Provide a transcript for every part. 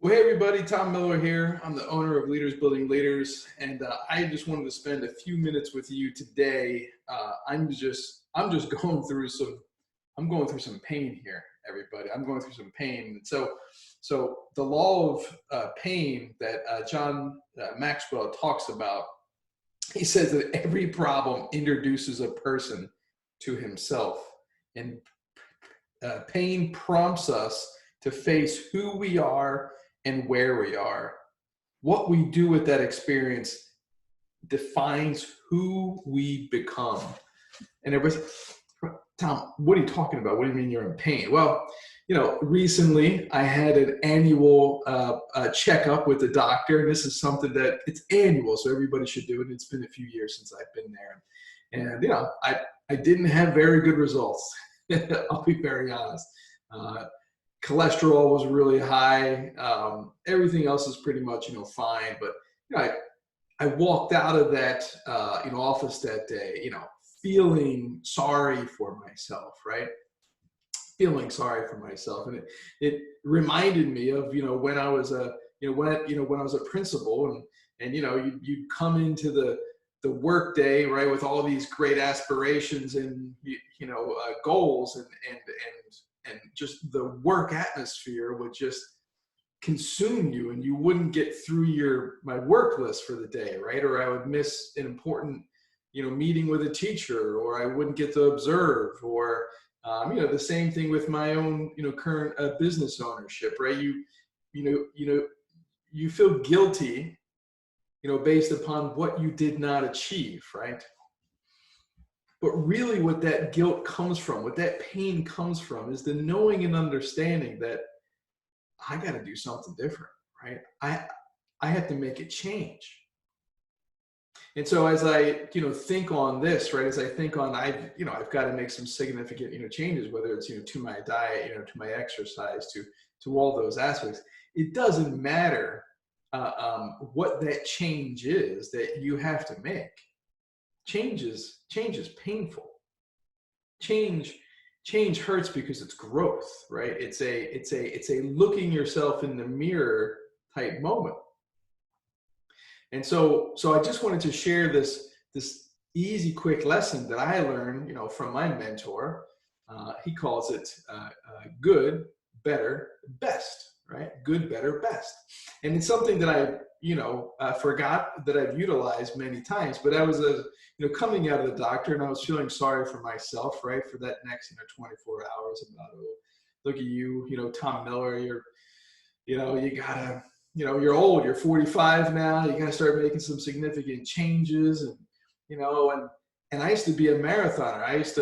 Well, hey everybody, Tom Miller here. I'm the owner of Leaders Building Leaders, and I just wanted to spend a few minutes with you today. I'm just I'm going through some pain here, everybody. I'm going through some pain. And so the law of pain that John Maxwell talks about, he says that every problem introduces a person to himself, and pain prompts us to face who we are and where we are. What we do with that experience defines who we become. And everybody's, Tom, what are you talking about? What do you mean you're in pain? Well, recently I had an annual checkup with the doctor, and this is something that it's annual, so everybody should do it. It's been a few years since I've been there, and I didn't have very good results. I'll be very honest. Cholesterol was really high. Everything else is pretty much fine, but I walked out of that office that day, feeling sorry for myself, right? Feeling sorry for myself, and it reminded me of when I was a when I was a principal, and you'd come into the work day, right, with all these great aspirations and goals, and just the work atmosphere would just consume you, and you wouldn't get through my work list for the day, right? Or I would miss an important meeting with a teacher, or I wouldn't get to observe, or the same thing with my own current business ownership, right? You feel guilty based upon what you did not achieve, right? But really what that guilt comes from, what that pain comes from, is the knowing and understanding that I got to do something different, right? I have to make a change. And so as I think on this, right, as I think on I've got to make some significant changes, whether it's to my diet, to my exercise, to all those aspects. It doesn't matter what that change is that you have to make. Change is painful. Change hurts because it's growth, right? It's a looking yourself in the mirror type moment. And so I just wanted to share this easy, quick lesson that I learned, from my mentor. He calls it good, better, best, right? Good, better, best. And it's something that I forgot that I've utilized many times, but I was coming out of the doctor, and I was feeling sorry for myself, right? For that next 24 hours about, oh, look at you, Tom Miller, you gotta, you're old, you're 45 now, you gotta start making some significant changes, and and I used to be a marathoner. I used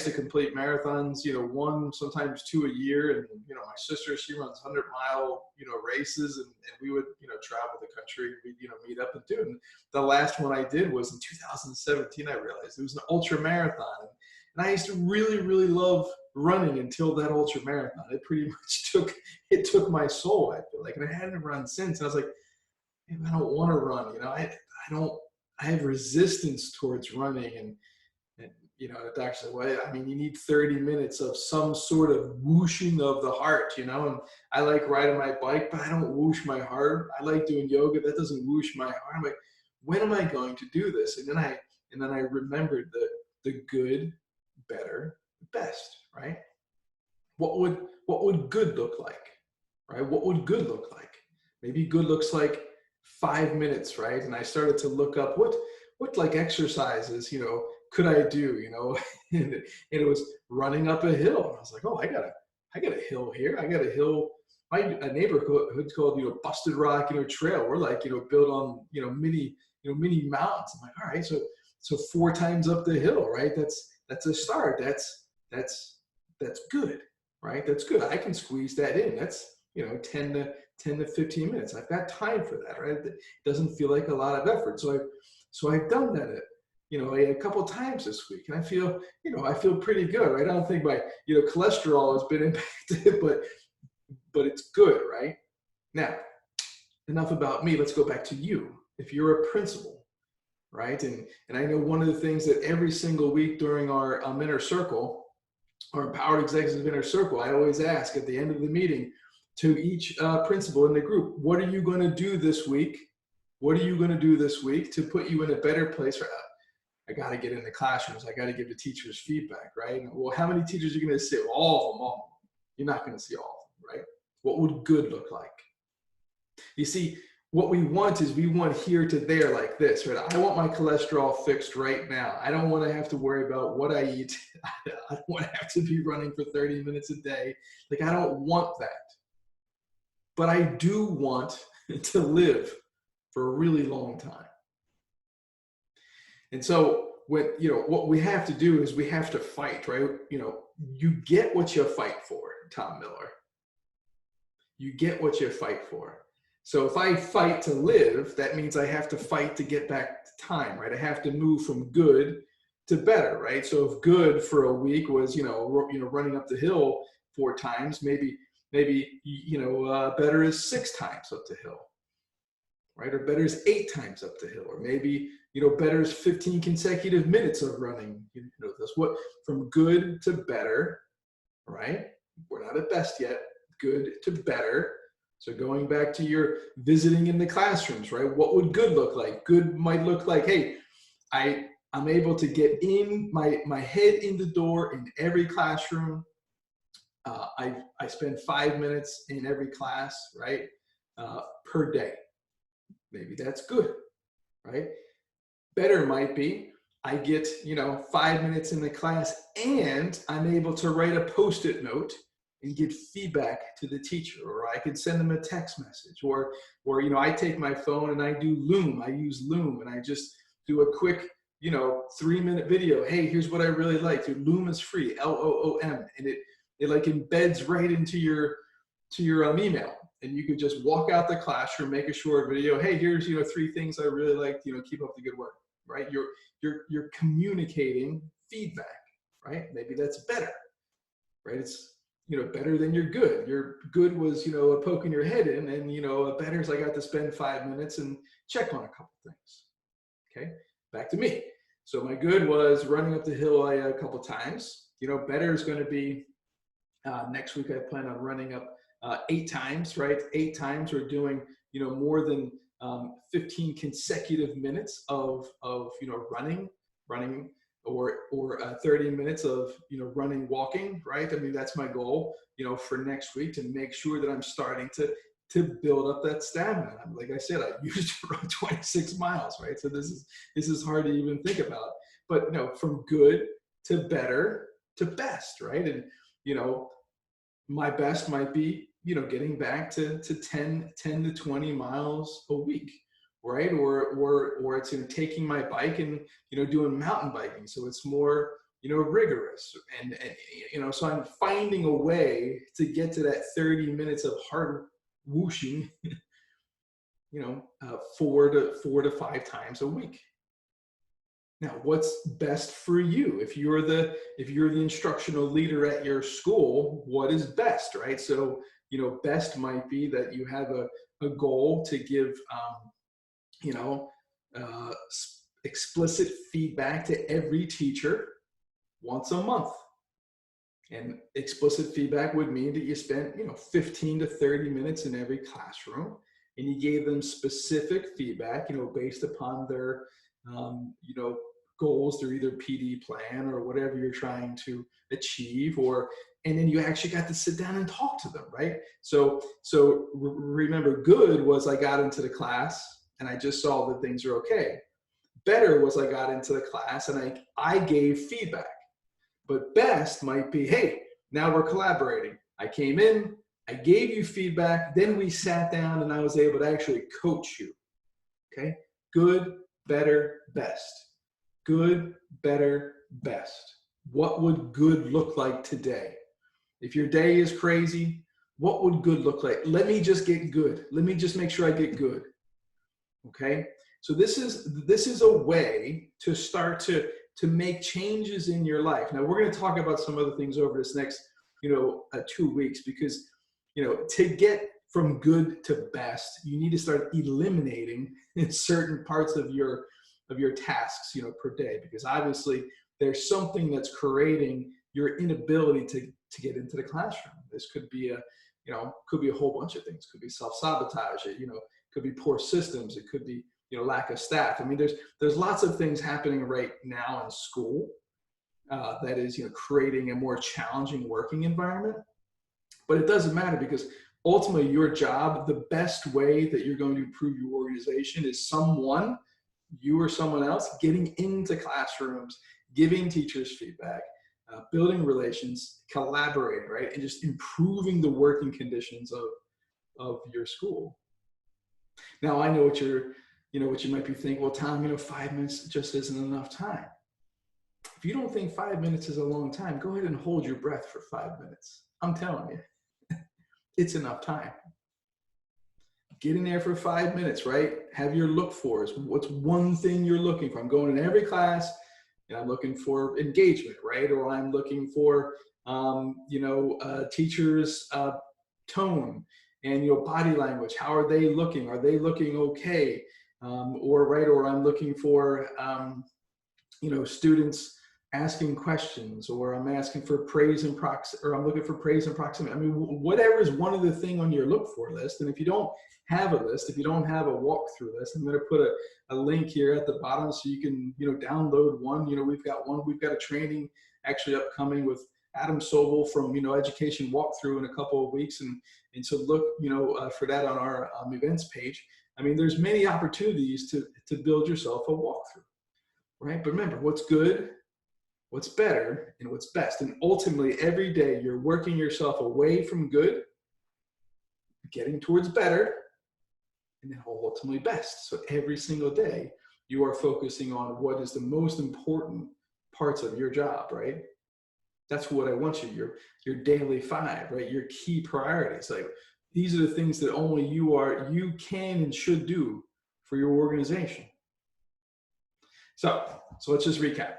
to complete marathons, one, sometimes two a year. And, my sister, she runs 100-mile, races, and we would, travel the country, we'd, meet up and do it. And the last one I did was in 2017, I realized it was an ultra marathon. And I used to really, really love running until that ultra marathon. It pretty much took my soul, I feel like, and I hadn't run since. And I was like, man, I don't want to run, I have resistance towards running. And the doctor said, well, I mean, you need 30 minutes of some sort of whooshing of the heart, and I like riding my bike, but I don't whoosh my heart. I like doing yoga. That doesn't whoosh my heart. I'm like, when am I going to do this? And then I remembered the good, better, best, right? What would good look like, right? What would good look like? Maybe good looks like 5 minutes, right? And I started to look up what like exercises, could I do, and it was running up a hill. And I was like, oh, I got a hill here. I got a hill. A neighborhood called, Busted Rock, Trail. We're like, built on, mini mountains. I'm like, all right, so 4 times up the hill, right? That's a start. That's good, right? That's good. I can squeeze that in. That's 10 to 15 minutes. I've got time for that, right? It doesn't feel like a lot of effort. So I've done that a couple times this week, and I feel pretty good, right? I don't think my cholesterol has been impacted, but it's good, right? Now, enough about me. Let's go back to you. If you're a principal, right? And I know one of the things that every single week during our inner circle, our Empowered Executive Inner Circle, I always ask at the end of the meeting, to each principal in the group. What are you going to do this week? What are you going to do this week to put you in a better place? I got to get in the classrooms. I got to give the teachers feedback, right? Well, how many teachers are you going to see? Well, all of them, all of them. You're not going to see all of them, right? What would good look like? You see, what we want is we want here to there like this, right? I want my cholesterol fixed right now. I don't want to have to worry about what I eat. I don't want to have to be running for 30 minutes a day. Like, I don't want that. But I do want to live for a really long time. And so what we have to do is we have to fight, right? You get what you fight for, Tom Miller. You get what you fight for. So if I fight to live, that means I have to fight to get back to time, right? I have to move from good to better, right? So if good for a week was, running up the hill 4 times, maybe better is 6 times up the hill, right? Or better is 8 times up the hill, or maybe better is 15 consecutive minutes of running. That's what, from good to better, right? We're not at best yet. Good to better. So going back to your visiting in the classrooms, right? What would good look like? Good might look like, hey, I'm able to get in my head in the door in every classroom. I spend 5 minutes in every class, right? Per day. Maybe that's good, right? Better might be, I get, 5 minutes in the class and I'm able to write a Post-it note and get feedback to the teacher, or I could send them a text message, or I take my phone and I do Loom. I use Loom and I just do a quick, 3-minute video. Hey, here's what I really like. Loom is free, LOOM, and it like embeds right into your email, and you could just walk out the classroom, make a short video. Hey, here's 3 things I really like. Keep up the good work, right? You're communicating feedback, right? Maybe that's better, right? It's better than your good. Your good was, poking your head in, and, a better is I got to spend 5 minutes and check on a couple things. Okay, back to me. So my good was running up the hill a couple times. Better is going to be next week. I plan on running up 8 times, right? 8 times, or doing, more than 15 consecutive minutes of running, or 30 minutes of running, walking, right? I mean, that's my goal for next week, to make sure that I'm starting to build up that stamina. Like I said, I used to run 26 miles, right? So this is hard to even think about. But from good to better to best, right? And my best might be getting back to 10 to 20 miles a week, right? Or it's taking my bike and doing mountain biking, so it's more rigorous, and so I'm finding a way to get to that 30 minutes of hard whooshing 4 to 5 times a week. Now, what's best for you? If you're the instructional leader at your school, what is best, right? So best might be that you have a goal to give explicit feedback to every teacher once a month. And explicit feedback would mean that you spent 15 to 30 minutes in every classroom, and you gave them specific feedback based upon their goals, their either PD plan or whatever you're trying to achieve, and then you actually got to sit down and talk to them, right? So remember, good was I got into the class and I just saw that things are okay. Better was I got into the class and I gave feedback. But best might be, hey, now we're collaborating. I came in, I gave you feedback, then we sat down and I was able to actually coach you. Okay? Good, better, best. Good, better, best. What would good look like today? If your day is crazy, what would good look like? Let me just get good. Let me just make sure I get good. Okay? So this is a way to start to make changes in your life. Now, we're going to talk about some other things over this next 2 weeks, because to get from good to best, you need to start eliminating certain parts of your tasks per day, because obviously there's something that's creating your inability to get into the classroom. This could be could be a whole bunch of things. Could be self-sabotage. Could be poor systems. It could be, lack of staff. I mean, there's lots of things happening right now in school that is, creating a more challenging working environment. But it doesn't matter, because ultimately your job, the best way that you're going to improve your organization is you or someone else getting into classrooms, giving teachers feedback, building relations, collaborating, right? And just improving the working conditions of your school. Now, I know what you might be thinking, well, Tom, 5 minutes just isn't enough time. If you don't think 5 minutes is a long time, go ahead and hold your breath for 5 minutes. I'm telling you, it's enough time. Get in there for 5 minutes, right? Have your look fors. What's one thing you're looking for? I'm going in every class and I'm looking for engagement, right? Or I'm looking for, teachers' tone and body language. How are they looking? Are they looking okay? Or I'm looking for, students asking questions, or I'm asking for praise and I'm looking for praise and proximity. I mean, whatever is one of the thing on your look for list. And if you don't have a list, if you don't have a walkthrough list, I'm going to put a link here at the bottom so you can, download one. We've got a training actually upcoming with Adam Sobel from, Education Walkthrough in a couple of weeks. And so look, for that on our events page. I mean, there's many opportunities to build yourself a walkthrough, right? But remember, what's good, what's better, and what's best. And ultimately, every day you're working yourself away from good, getting towards better, and then ultimately best. So every single day you are focusing on what is the most important parts of your job, right? That's what I want you, your daily 5, right? Your key priorities. Like, these are the things that only you can and should do for your organization. So let's just recap.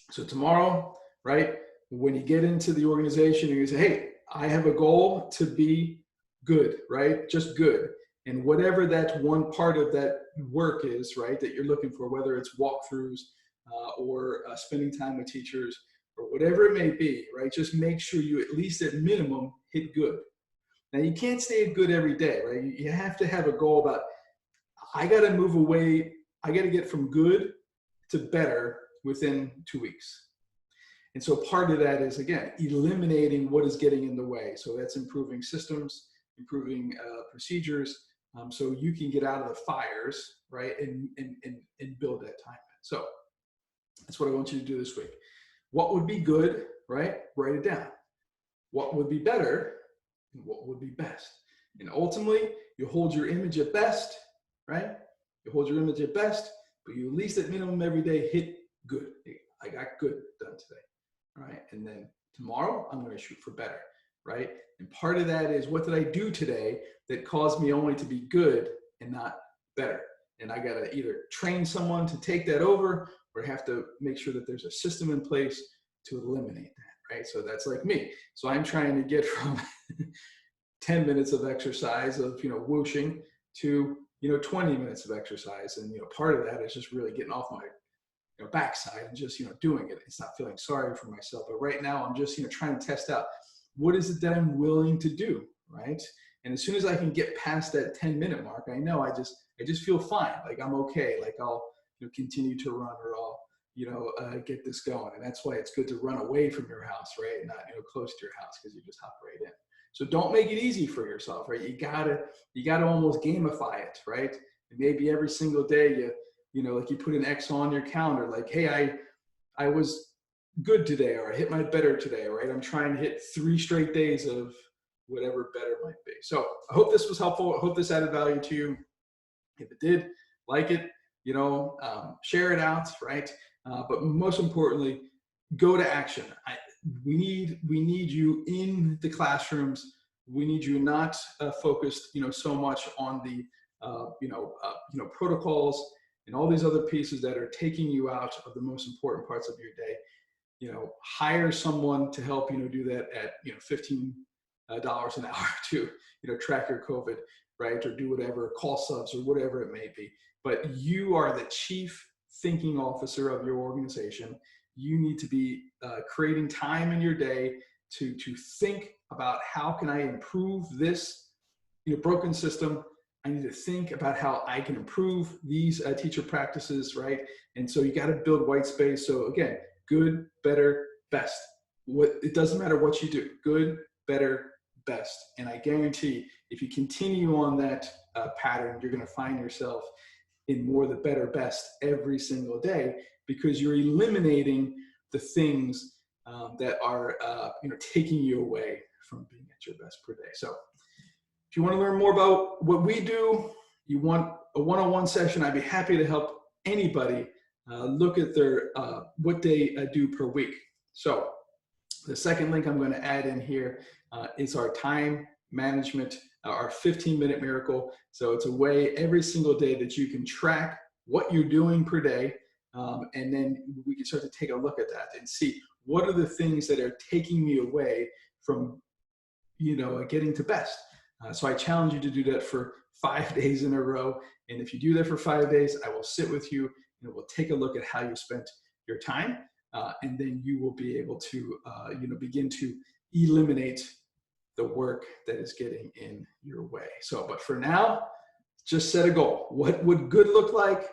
So tomorrow, right, when you get into the organization, you're going to say, hey, I have a goal to be good, right? Just good. And whatever that one part of that work is, right, that you're looking for, whether it's walkthroughs or spending time with teachers or whatever it may be, right, just make sure you at least at minimum hit good. Now, you can't stay at good every day, right? You have to have a goal about, I got to move away. I got to get from good to better within 2 weeks. And so part of that is, again, eliminating what is getting in the way. So that's improving systems, improving procedures, so you can get out of the fires, right, and build that time. So that's what I want you to do this week. What would be good, right? Write it down. What would be better, and what would be best. And ultimately, you hold your image at best, right? You hold your image at best, but you at least at minimum every day hit good. I got good done today, all right? And then tomorrow, I'm going to shoot for better, right? And part of that is, what did I do today that caused me only to be good and not better? And I got to either train someone to take that over, or have to make sure that there's a system in place to eliminate that, right? So that's like me. So I'm trying to get from 10 minutes of exercise of, whooshing to, 20 minutes of exercise. And, part of that is just really getting off my backside and just, doing it. It's not feeling sorry for myself. But right now I'm just, trying to test out, what is it that I'm willing to do, right? And as soon as I can get past that 10-minute mark, I know I just feel fine. Like, I'm okay. Like, I'll continue to run, or I'll get this going. And that's why it's good to run away from your house, right? Not close to your house, because you just hop right in. So don't make it easy for yourself, right? You gotta almost gamify it, right? And maybe every single day like you put an X on your calendar, like, hey, I was good today, or I hit my better today, right? I'm trying to hit 3 straight days of whatever better might be. So I hope this was helpful. I hope this added value to you. If it did, like it, share it out, right? But most importantly, go to action. We need you in the classrooms. We need you not focused, so much on the, protocols and all these other pieces that are taking you out of the most important parts of your day. Hire someone to help, do that at, $15 an hour to, track your COVID, right? Or do whatever, call subs or whatever it may be. But you are the chief thinking officer of your organization. You need to be creating time in your day to think about how can I improve this broken system. I need to think about how I can improve these teacher practices, right? And so you got to build white space. So again, good, better, best. It doesn't matter what you do, good, better, best. And I guarantee if you continue on that pattern, you're going to find yourself in more the better, best every single day, because you're eliminating the things that are taking you away from being at your best per day. So if you want to learn more about what we do, you want a one-on-one session, I'd be happy to help anybody look at their what they do per week. So the second link I'm going to add in here is our time management, our 15-minute miracle. So it's a way every single day that you can track what you're doing per day, and then we can start to take a look at that and see what are the things that are taking me away from getting to best. So I challenge you to do that for 5 days in a row. And if you do that for 5 days, I will sit with you and we'll take a look at how you spent your time. And then you will be able to, begin to eliminate the work that is getting in your way. So, but for now, just set a goal. What would good look like?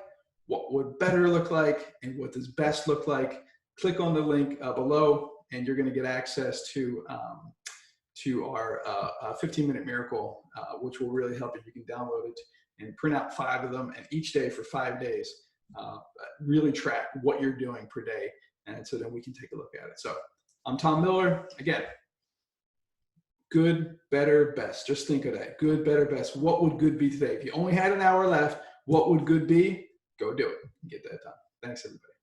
What would better look like? And what does best look like? Click on the link below and you're going to get access to our 15-minute miracle, which will really help you. You can download it and print out 5 of them, and each day for 5 days, really track what you're doing per day, and so then we can take a look at it. So I'm Tom Miller. Again, good, better, best. Just think of that. Good, better, best. What would good be today? If you only had an hour left, what would good be? Go do it and get that done. Thanks, everybody.